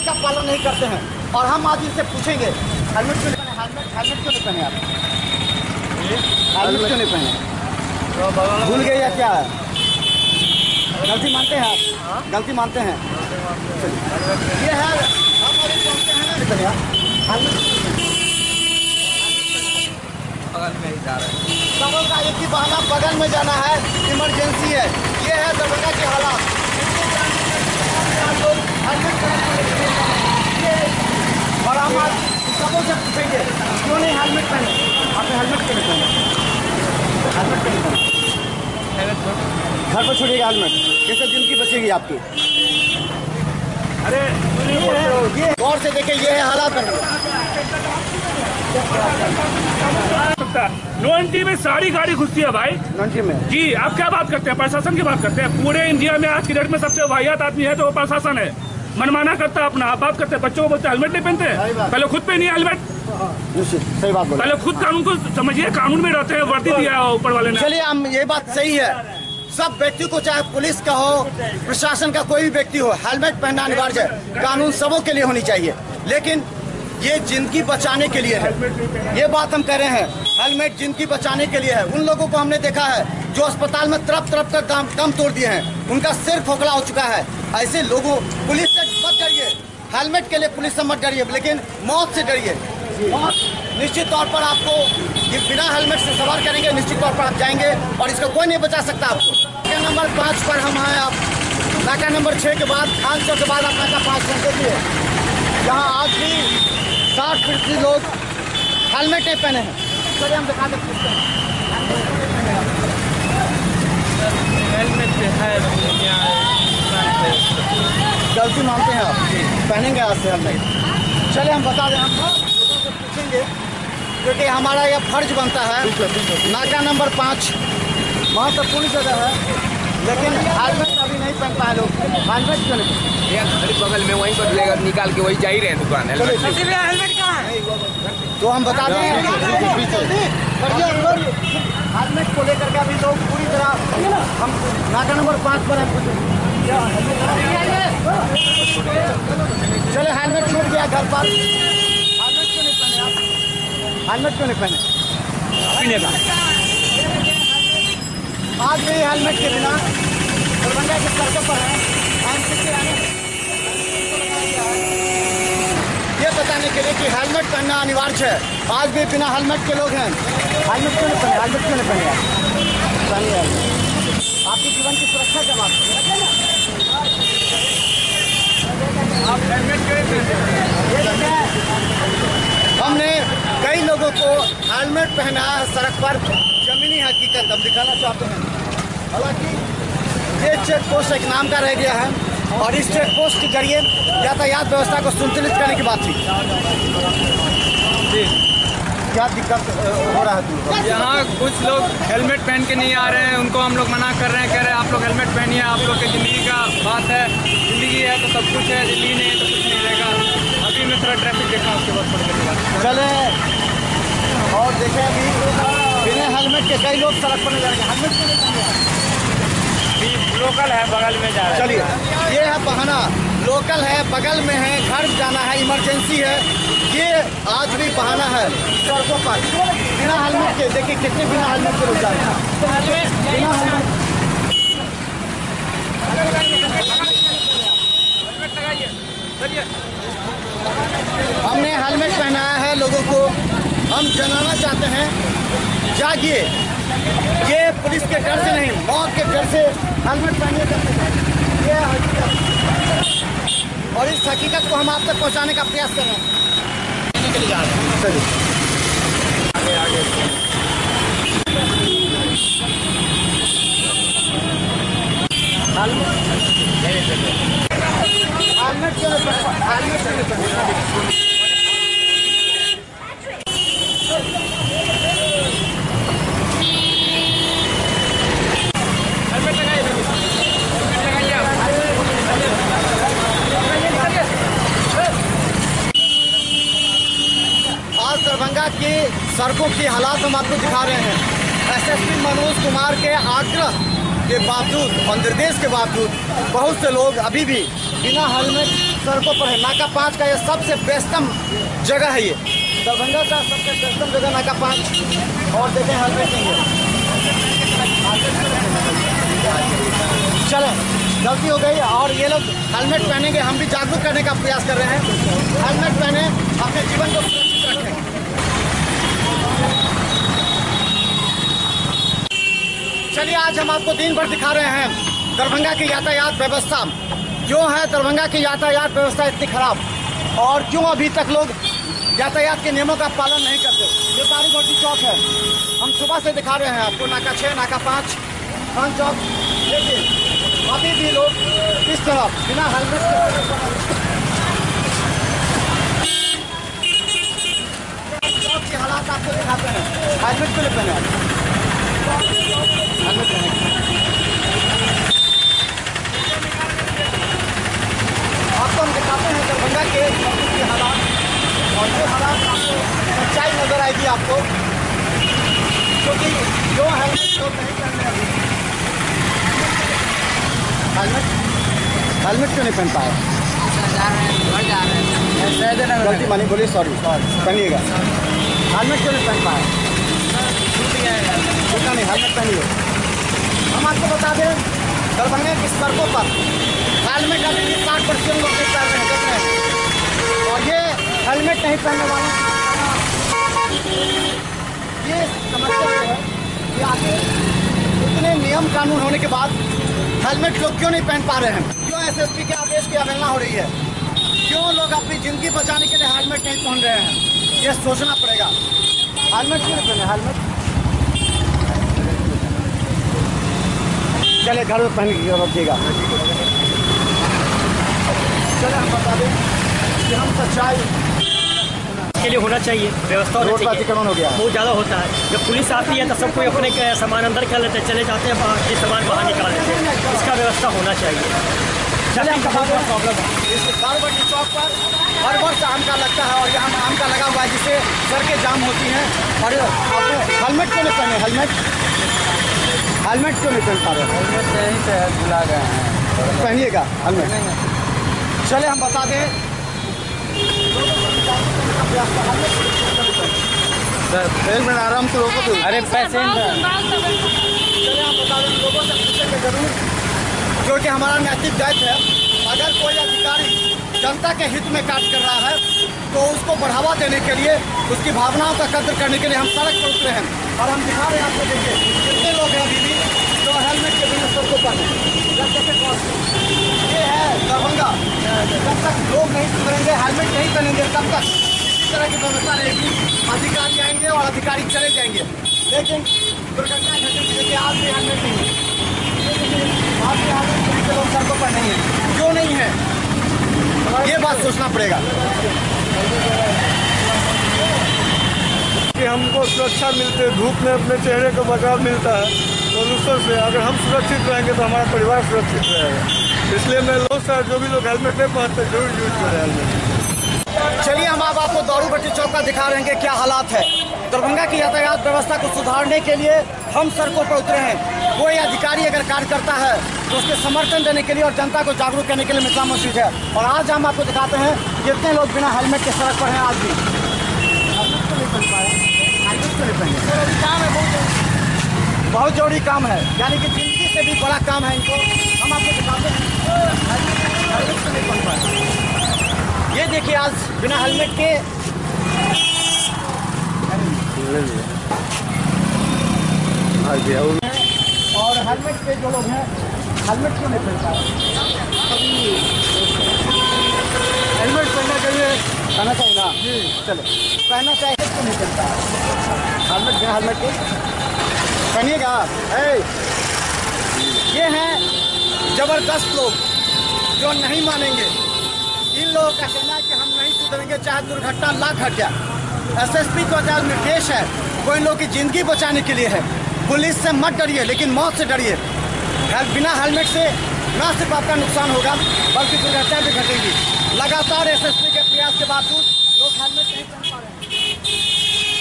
का पालन नहीं करते हैं। और हम आज इनसे पूछेंगे हेलमेट क्यों नहीं पहने, हेलमेट क्यों नहीं पहने आप, हेलमेट क्यों नहीं पहने, भूल गए या क्या है? गलती मानते हैं आप? गलती मानते हैं? ये है हम अभी पहुँचते हैं ना भैया, बगल में ही जा रहे हैं। सबों का एक ही बहाना, बगल में जाना है, इमरजेंसी है। ये है दरभंगा के हालात। लोग हेलमेट और हम आज सबों से पूछेंगे क्यों नहीं हेलमेट पहने, आपने हेलमेट क्यों नहीं पहने, हेलमेट क्यों नहीं पहने? घर पर छोड़िएगा हेलमेट, कैसे जिंदगी बचेगी आपकी? अरे ये गौर से देखिए, ये है हालात बन गए। नो एंट्री में सारी गाड़ी घुसती है भाई। नंटी में जी आप क्या बात करते हैं, प्रशासन की बात करते हैं। पूरे इंडिया में आज की डेट में सबसे वाहियात आदमी है तो वो प्रशासन है। मनमाना करता है अपना, आप बात करते हैं, बच्चों को बोलते हैं हेलमेट नहीं पहनते, पहले खुद पहनिए हेलमेट। सही बात बोला, पहले खुद कानून को समझिए, कानून में रहते हैं, वर्दी दिया है ऊपर वाले ने। चलिए हम, ये बात सही है, सब व्यक्ति को, चाहे पुलिस का हो, प्रशासन का कोई भी व्यक्ति हो, हेलमेट पहनना अनिवार्य है। कानून सबों के लिए होनी चाहिए, लेकिन ये जिंदगी बचाने के लिए है। ये बात हम कह रहे हैं, हेलमेट जिंदगी बचाने के लिए है। उन लोगों को हमने देखा है जो अस्पताल में तरफ तरफ तक दम तोड़ दिए हैं, उनका सिर खोखला हो चुका है। ऐसे लोगों, पुलिस से मत डरिए, हेलमेट के लिए पुलिस से मत डरिए, लेकिन मौत से डरिए। मौत निश्चित तौर पर आपको, ये बिना हेलमेट से सवार करेंगे, निश्चित तौर पर आप जाएंगे और इसका कोई नहीं बचा सकता आपको। नाका नंबर 5 पर हम हैं, आप नाका नंबर 6 के बाद, खान चौक के बाद आप नाका 5 पर देखिए, जहाँ आज भी 60% लोग हेलमेट नहीं पहने हैं। चलिए हम दिखा देते हैं, हेलमेट है, गलती मानते हैं आप, पहनेंगे आज से हेलमेट। चलिए हम बता दें, हम लोगों से पूछेंगे क्योंकि हमारा यह फर्ज बनता है। नाका नंबर 5 महत्वपूर्ण जगह है, लेकिन हेलमेट अभी नहीं पहन पाए लोग। हेलमेट क्यों नहीं? बगल में वहीं पर लेकर निकाल के वही जा ही रहे हैं दुकान। हेलमेट कहाँ है? तो हम बता दें, हेलमेट को लेकर के अभी लोग पूरी तरह, हम नाका नंबर 5 पर हैं। चले हेलमेट छूट गया घर पर, हेलमेट क्यों नहीं पहने आप, हेलमेट क्यों नहीं पहने? आज भी हेलमेट के बिना दरभंगा के सड़कों पर है। ये बताने के लिए कि हेलमेट पहनना अनिवार्य है। आज भी बिना हेलमेट के लोग हैं। हेलमेट क्यों नहीं पहने, हेलमेट क्यों नहीं पहने? आपकी जीवन की सुरक्षा क्या बात है? आप हेलमेट क्यों नहीं पहनते? हमने कई लोगों को हेलमेट पहनाया है सड़क पर, जमीनी हकीकत हम दिखाना चाहते हैं। हालांकि ये चेक पोस्ट एक नाम का रह गया है और इस चेक पोस्ट के जरिए यातायात व्यवस्था को संतुलित करने की बात थी। क्या दिक्कत हो रहा है? यहाँ कुछ लोग हेलमेट पहन के नहीं आ रहे हैं, उनको हम लोग मना कर रहे हैं, कह रहे हैं आप लोग हेलमेट पहनिए, आप लोग की ज़िंदगी का बात है, ज़िंदगी है तो सब कुछ है, ज़िंदगी नहीं है तो कुछ नहीं रहेगा। अभी मैं थोड़ा ट्रैफिक देखा, उसके बाद पड़ गया। चले और देखें, अभी बिना हेलमेट के कई लोग सड़क पर नहीं जा रहे हैं। हेलमेट क्यों नहीं पहने? लोकल है, बगल में जा रहे हैं। चलिए, ये है बहाना, लोकल है, बगल में है, घर जाना है, इमरजेंसी है, ये आज भी बहाना है सड़कों पर बिना हेलमेट के। देखिए कितने बिना हेलमेट के लोग जा रहे हैं। बिना हेलमेट, हमने हेलमेट पहनाया है लोगों को। हम जनाना चाहते हैं, जागिए, ये पुलिस के डर से नहीं, मौत के डर से हेलमेट पहनिए। ये और इस हकीकत को हम आप तक पहुंचाने का प्रयास कर रहे हैं। के लिए जा रहे हैं। चलिए आगे हेलमेट क्यों नहीं पहना? हेलमेट क्यों नहीं पहना? दरभंगा की सड़कों की हालात हम आपको दिखा रहे हैं। एसएसपी मनोज कुमार के आग्रह के बावजूद और निर्देश के बावजूद बहुत से लोग अभी भी बिना हेलमेट सड़कों पर है। नाका 5 का ये सबसे बेस्टम जगह है, ये दरभंगा का सबसे बेस्टम जगह नाका 5। और देखें हेलमेट नहीं है। चलें, गलती हो गई और ये लोग हेलमेट पहनेंगे। हम भी जागरूक करने का प्रयास कर रहे हैं। हेलमेट पहने, अपने जीवन को सुरक्षित रखें। चलिए, आज हम आपको दिन भर दिखा रहे हैं दरभंगा की यातायात व्यवस्था। क्यों है दरभंगा की यातायात व्यवस्था इतनी खराब और क्यों अभी तक लोग यातायात के नियमों का पालन नहीं करते। ये दारू भट्टी चौक है, हम सुबह से दिखा रहे हैं आपको। नाका 6, नाका 5, खान चौक। देखिए अभी भी लोग इस तरफ बिना हेलमेट के चौक के हालात आपको दिखाते हैं। हेलमेट क्यों नहीं पहने? हेलमेट पहने आपको हम दिखाते हैं दरभंगा के हालात। और ये हालात आपको सच्चाई नजर आएगी आपको, क्योंकि जो हेलमेट लोग नहीं पहन रहे अभी। हेलमेट क्यों नहीं पहन पाए? गलती मानी, बोलिए सॉरी। पहनिएगा। हेलमेट क्यों नहीं पहन पाए? छूटा नहीं, हेलमेट पहनिए। हम आपको बता दें, दरभंगा की सड़कों पर हेलमेट अभी भी 60% लोग नहीं पहन रहे हैं। और ये हेलमेट नहीं पहनने वालों ये समस्या है कि आखिर इतने नियम कानून होने के बाद हेलमेट लोग क्यों नहीं पहन पा रहे हैं? क्यों एसएसपी के आदेश की अवहेलना हो रही है? क्यों लोग अपनी जिंदगी बचाने के लिए हेलमेट नहीं पहन रहे हैं? ये सोचना पड़ेगा। हेलमेट क्यों नहीं पहने? हेलमेट चले घर में पहन के रखिएगा। चले हम बता दें कि हम सच्चाई के लिए होना चाहिए, व्यवस्था होना रोड चाहिए। अतिक्रमण हो गया, बहुत ज़्यादा होता है। जब पुलिस आती है तो सब कोई अपने सामान अंदर कर लेते हैं, चले जाते हैं, बाहर ये सामान बाहर निकाल लेते हैं। इसका व्यवस्था होना चाहिए। चले हम बता दें प्रॉब्लम है इस दारूबट्टी चौक पर हर वर्ष आम का लगता है और यहाँ आम का लगा हुआ है, जिससे सड़कें जाम होती हैं। और आपने हेलमेट क्यों नहीं पहने? हेलमेट क्यों नहीं पहन पा रहे? हेलमेट यहीं पे भुला गए हैं, पहनिएगा हेलमेट। चले हम बता दें एक मिनट आराम से रोको तो। अरे पैसे चले हम बता दें लोगों से पूछेंगे जरूर, क्योंकि हमारा नैतिक दायित्व है। अगर कोई अधिकारी जनता के हित में कार्य कर रहा है तो उसको बढ़ावा देने के लिए, उसकी भावनाओं का कद्र करने के लिए हम सड़क पर उतरे हैं। और हम दिखा रहे हैं आपको, देखिए कितने लोग हैं अभी भी जो हेलमेट के बिना सड़कों पर ये है दरभंगा। जब तक लोग नहीं सुधरेंगे, हेलमेट नहीं पहनेंगे, तब तक इसी तरह की व्यवस्था रहेगी। अधिकारी आएंगे और अधिकारी चले जाएंगे, लेकिन दुर्घटना घटेगी। देखिए आज भी हेलमेट नहीं है, आज भी हेलमेट लोग सड़कों पर नहीं है। क्यों नहीं है, ये बात सोचना पड़ेगा। कि हमको सुरक्षा मिलती है, धूप में अपने चेहरे को बचाव मिलता है पोल्यूशन से। अगर हम सुरक्षित रहेंगे तो हमारा परिवार सुरक्षित रहेगा। इसलिए मैं लोग सर जो भी लोग हेलमेट नहीं पहनते जरूर यूज करें हेलमेट। चलिए हम अब आपको दारूबट्टी चौक का दिखा रहे हैं कि क्या हालात है। दरभंगा की यातायात व्यवस्था को सुधारने के लिए हम सड़कों पर उतरे हैं। कोई अधिकारी अगर कार्य करता है तो उसके समर्थन देने के लिए और जनता को जागरूक करने के लिए मिथिला मौजूद है। और आज हम आपको दिखाते हैं कितने लोग बिना हेलमेट के सड़क पर हैं। आज भी हेलमेट क्यों नहीं पहन पाए? हेलमेट क्यों नहीं पहने? काम है, बहुत जरूरी काम है, यानी कि जिंदगी से भी बड़ा काम है इनको। हम आपको दिखाते हैं हेलमेट क्यों नहीं पहन पाए। ये देखिए आज बिना हेलमेट के और हेलमेट पे जो लोग हैं हेलमेट क्यों नहीं पहनता है? हेलमेट पहनना चाहिए, पहनना चाहिए ना जी। चलो पहनना चाहिए, क्यों नहीं पहनता है हेलमेट? बिना हेलमेट के पहनिएगा। ये हैं जबरदस्त लोग जो नहीं मानेंगे। इन लोगों का कहना है कि हम नहीं सुधरेंगे चाहे दुर्घटना लाख घट जाए। एसएसपी का जो निर्देश है वो इन लोगों की जिंदगी बचाने के लिए है। पुलिस से मत डरिए, लेकिन मौत से डरिए। बिना हेलमेट से न सिर्फ आपका नुकसान होगा बल्कि दुर्घटना भी घटेगी। लगातार एसएसपी के प्रयास के बावजूद लोग हेलमेट नहीं पहन पा रहे हैं।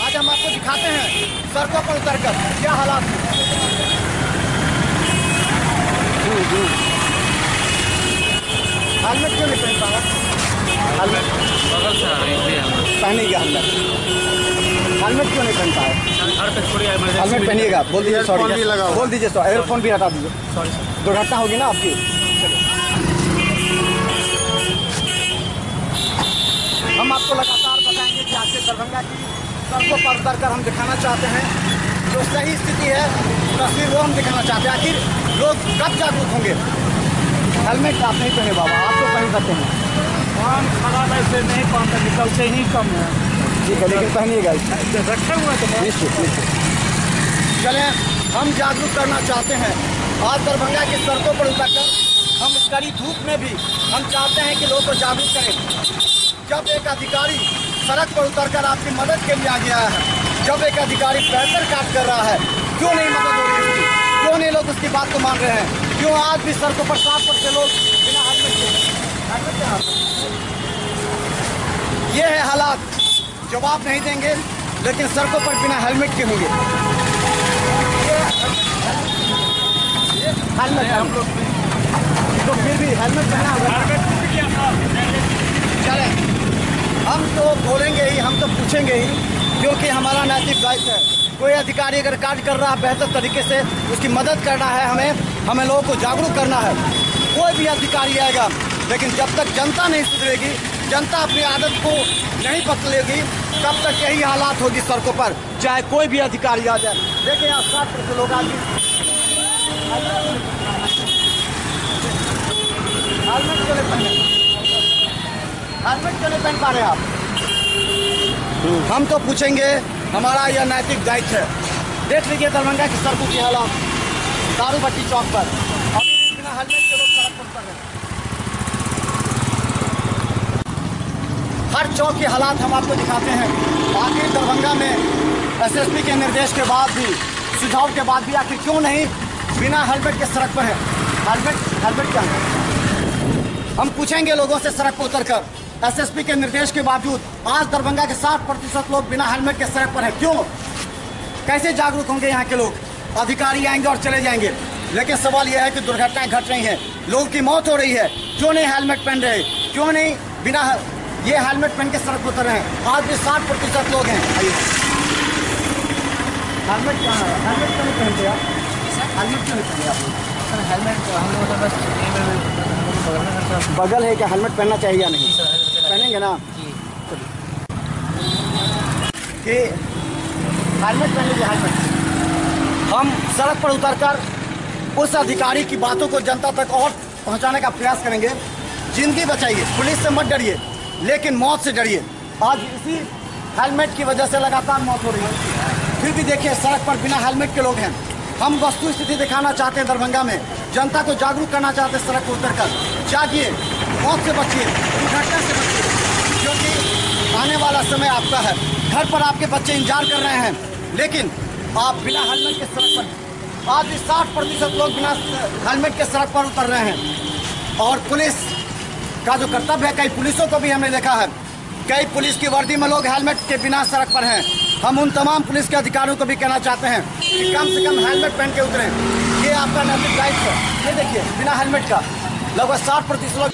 आज हम आपको दिखाते हैं सड़कों पर उतरकर क्या हालात हैं। हेलमेट क्यों नहीं पहन पा रहा? हेलमेट बगल से आ रही है। पहनिएगा हेलमेट क्यों नहीं पहनता है? घर तक छोड़िए, हेलमेट पहनिएगा। बोल दीजिए सॉरी, बोल दीजिए सॉरी, एयरफोन भी हटा दीजिए। सॉरी दुर्घटना होगी ना आपकी। हम आपको लगातार बताएंगे कि आज के दरभंगा की सड़कों पर उतर कर हम दिखाना चाहते हैं जो सही स्थिति है, तस्वीर वो हम दिखाना चाहते हैं। आखिर लोग कब जागरूक होंगे? हेलमेट आप नहीं पहने बाबा, आप तो पहन सकते हैं। हम खराब ऐसे नहीं पहनते, निकलते ही कम है। ठीक है, लेकिन पहनिएगा। रखे हुए तो निश्चित निश्चित। चलें, हम जागरूक करना चाहते हैं। आज दरभंगा की सड़कों पर उतरकर हम इस कड़ी धूप में भी हम चाहते हैं कि लोगों को जागरूक करें। जब एक अधिकारी सड़क पर उतरकर आपकी मदद के लिए आ गया है, जब एक अधिकारी बेहतर काम कर रहा है, क्यों नहीं मदद हो रही है? क्यों नहीं लोग उसकी बात को मान रहे हैं? क्यों आज भी सड़कों पर साफ करते लोग बिना हेलमेट के? ये है हालात। जवाब नहीं देंगे लेकिन सड़कों पर बिना हेलमेट के होंगे। हेलमेट हम लोग तो फिर भी हेलमेट पहना होगा। चले, हम तो बोलेंगे ही, हम तो पूछेंगे ही, क्योंकि हमारा नैतिक दायित्व है। कोई अधिकारी अगर कार्य कर रहा है बेहतर तरीके से उसकी मदद करना है, हमें लोगों को जागरूक करना है। कोई भी अधिकारी आएगा, लेकिन जब तक जनता नहीं सुधरेगी, जनता अपनी आदत को नहीं बदलेगी, तब तक यही हालात होगी सड़कों पर, चाहे कोई भी अधिकारी आ जाए। देखिए यहाँ 60% लोग आगे हेलमेट क्यों नहीं पहने? हेलमेट क्यों नहीं पहन पा रहे आप? हम तो पूछेंगे, हमारा यह नैतिक दायित्व है। देख लीजिए दरभंगा की सड़कों की हालत, दारू भट्टी चौक पर अभी बिना हेलमेट के लोग सड़क पर उतर रहे हैं। हर चौक की हालात हम आपको दिखाते हैं। आखिर दरभंगा में एसएसपी के निर्देश के बाद भी, सुझाव के बाद भी आखिर क्यों नहीं बिना हेलमेट के सड़क पर है? हेलमेट क्या है? हम पूछेंगे लोगों से सड़क पर उतरकर। एसएसपी के निर्देश के बावजूद आज दरभंगा के 60% लोग बिना हेलमेट के सड़क पर हैं। क्यों? कैसे जागरूक होंगे यहाँ के लोग? अधिकारी आएंगे और चले जाएंगे, लेकिन सवाल यह है कि दुर्घटनाएं घट रही हैं, लोगों की मौत हो रही है। क्यों नहीं हेलमेट पहन रहे? क्यों नहीं बिना ये हेलमेट पहन के सड़क पर उतर रहे हैं? आज भी 60% लोग हैं। हेलमेट कहाँ है? हेलमेट क्यों नहीं पहनते आप? हेलमेट क्यों नहीं पहनते आप? सर हेलमेट हम लोग तो बस बगल है क्या? हेलमेट पहनना चाहिए या नहीं? पहनेंगे ना कि हेलमेट पहन लीजिए। हेलमेट हम सड़क पर उतरकर उस अधिकारी की बातों को जनता तक और पहुंचाने का प्रयास करेंगे। जिंदगी बचाइए, पुलिस से मत डरिए, लेकिन मौत से डरिए। आज इसी हेलमेट की वजह से लगातार मौत हो रही है, फिर भी देखिए सड़क पर बिना हेलमेट के लोग हैं। हम वस्तु स्थिति दिखाना चाहते हैं दरभंगा में, जनता को जागरूक करना चाहते हैं। सड़क पर उतरकर जागिए, मौत से बचिए, दुर्घटना से बचिए, क्योंकि आने वाला समय आपका है। घर पर आपके बच्चे इंतजार कर रहे हैं, लेकिन आप बिना हेलमेट के सड़क पर, आज भी 60% लोग बिना हेलमेट के सड़क पर उतर रहे हैं। और पुलिस का जो कर्तव्य है, कई पुलिसों को भी हमने देखा है, कई पुलिस की वर्दी में लोग हेलमेट के बिना सड़क पर हैं। हम उन तमाम पुलिस के अधिकारियों को भी कहना चाहते हैं कि कम से कम हेलमेट पहन के उतरें। ये आपका नैतिक दायित्व है। ये देखिए बिना हेलमेट का लगभग 60% लोग